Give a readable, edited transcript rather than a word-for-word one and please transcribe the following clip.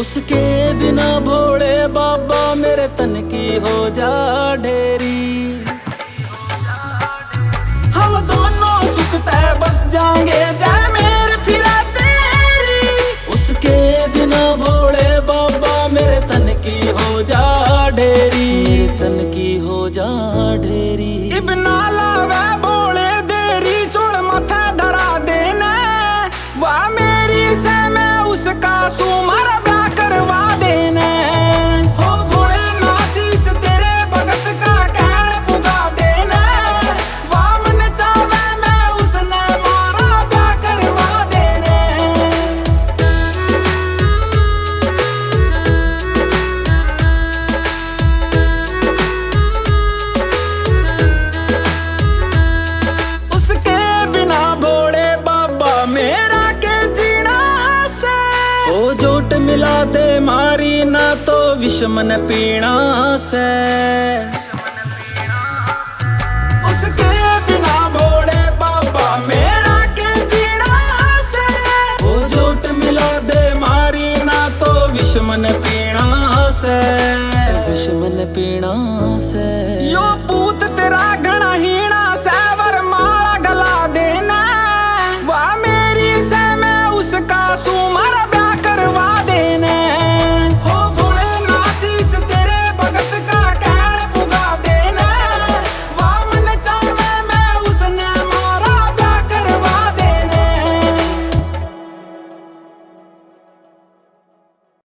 उसके बिना भोले बाबा मेरे तन की हो जा ढेरी। हम दोनों सुखते बस जाएंगे जय मेरे फिरा तेरी। उसके बिना भोले बाबा मेरे तन की हो जा ढेरी, मेरे तन की हो जा ढेरी। इब्ना लावे भोले देरी चोड़ माथा धरा देना, वाह मेरी से मैं उसका सुमर ब्याह करवा देना। हो भोलेनाथ इस तेरे भगत का कहन पुगा देना, वाह मन चावे मैं उसने मारा ब्याह करवा देना। उसके बिना भोले बाबा मेरा के जीना से, ओ जोट मिला दे मारी ना तो विषमन पीना से। उसके बिना भोले बाबा मेरा के जीना से, ओ जोट मिला दे मारी ना तो विषमन पीना से, विषमन पीना से। यो पूत तेरा